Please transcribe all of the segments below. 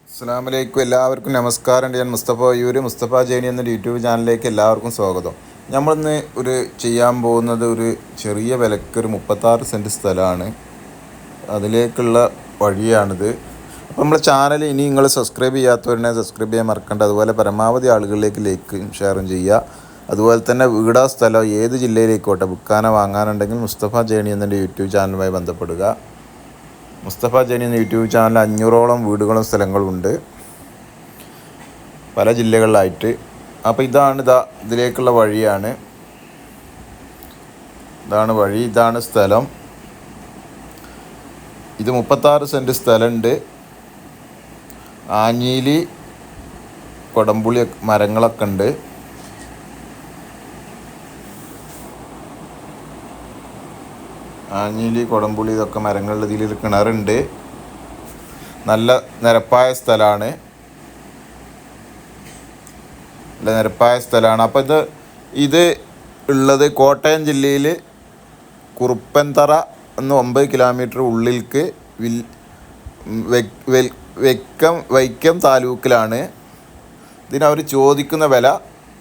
അസ്സലാമലൈക്കും. എല്ലാവർക്കും നമസ്കാരം. ഞാൻ മുസ്തഫ ജേണി എന്ന യൂട്യൂബ് ചാനലിലേക്ക് എല്ലാവർക്കും സ്വാഗതം. നമ്മളിന്ന് ചെയ്യാൻ പോകുന്നത് ഒരു ചെറിയ വിലക്ക് ഒരു 36 സെൻറ്റ് സ്ഥലമാണ്. അതിലേക്കുള്ള വഴിയാണിത്. അപ്പോൾ നമ്മുടെ ചാനൽ ഇനി നിങ്ങൾ സബ്സ്ക്രൈബ് ചെയ്യാത്തവരെ സബ്സ്ക്രൈബ് ചെയ്യാൻ മറക്കണ്ട. അതുപോലെ പരമാവധി ആളുകളിലേക്ക് ലൈക്കും ഷെയറും ചെയ്യുക. അതുപോലെ തന്നെ വീടാ സ്ഥലം ഏത് ജില്ലയിലേക്കോട്ടെ വിൽക്കാനോ വാങ്ങാനുണ്ടെങ്കിൽ മുസ്തഫ ജേണി എന്ന യൂട്യൂബ് ചാനലുമായി ബന്ധപ്പെടുക. മുസ്തഫ ജേണി എന്ന യൂട്യൂബ് ചാനൽ 500ഓളം വീടുകളും സ്ഥലങ്ങളുണ്ട് പല ജില്ലകളിലായിട്ട്. അപ്പോൾ ഇതിലേക്കുള്ള വഴിയാണ്. ഇതാണ് വഴി, ഇതാണ് സ്ഥലം. ഇത് 36 സെൻറ്റ് സ്ഥലമുണ്ട്. ആഞ്ഞിലി കൊടംപുളി മരങ്ങളൊക്കെ ഉണ്ട്. ആഞ്ഞിലി കൊടംപുളി ഇതൊക്കെ മരങ്ങളുടെ ഇതിൽ കിണറുണ്ട്. നല്ല നിരപ്പായ സ്ഥലമാണ്. അപ്പോൾ ഇത് ഉള്ളത് കോട്ടയം ജില്ലയിൽ കുറുപ്പൻതറ എന്ന് 9 കിലോമീറ്റർ ഉള്ളിലേക്ക് വൈക്കം താലൂക്കിലാണ്. ഇതിനവർ ചോദിക്കുന്ന വില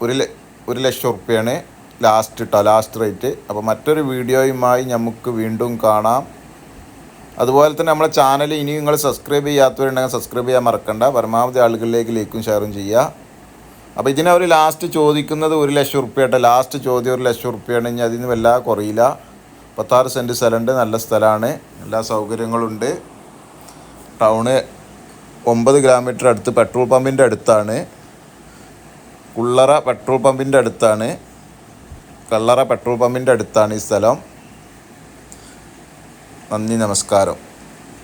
1 ലക്ഷം ഉറുപ്പ്യാണ് ലാസ്റ്റ് റേറ്റ്. അപ്പോൾ മറ്റൊരു വീഡിയോയുമായി നമുക്ക് വീണ്ടും കാണാം. അതുപോലെ തന്നെ നമ്മുടെ ചാനൽ ഇനി നിങ്ങൾ സബ്സ്ക്രൈബ് ചെയ്യാത്തവരുണ്ടെങ്കിൽ സബ്സ്ക്രൈബ് ചെയ്യാൻ മറക്കണ്ട. പരമാവധി ആളുകളിലേക്ക് ലൈക്കും ഷെയറും ചെയ്യുക. അപ്പോൾ ഇതിനവർ ലാസ്റ്റ് ചോദിക്കുന്നത് 1 ലക്ഷം ഉറുപ്പ്യട്ടെ. ലാസ്റ്റ് ചോദ്യം 1 ലക്ഷം ഉറുപ്പ്യാണ്. ഇനി അതിന് വല്ല കുറയില്ല. 36 സെൻറ്റ് സ്ഥലമുണ്ട്, നല്ല സ്ഥലമാണ്, എല്ലാ സൗകര്യങ്ങളുണ്ട്. ടൗണ് 9 കിലോമീറ്റർ അടുത്ത് പെട്രോൾ പമ്പിൻ്റെ അടുത്താണ്. കള്ളറ പെട്രോൾ പമ്പിൻ്റെ അടുത്താണ് ഈ സ്ഥലം. നന്ദി, നമസ്കാരം.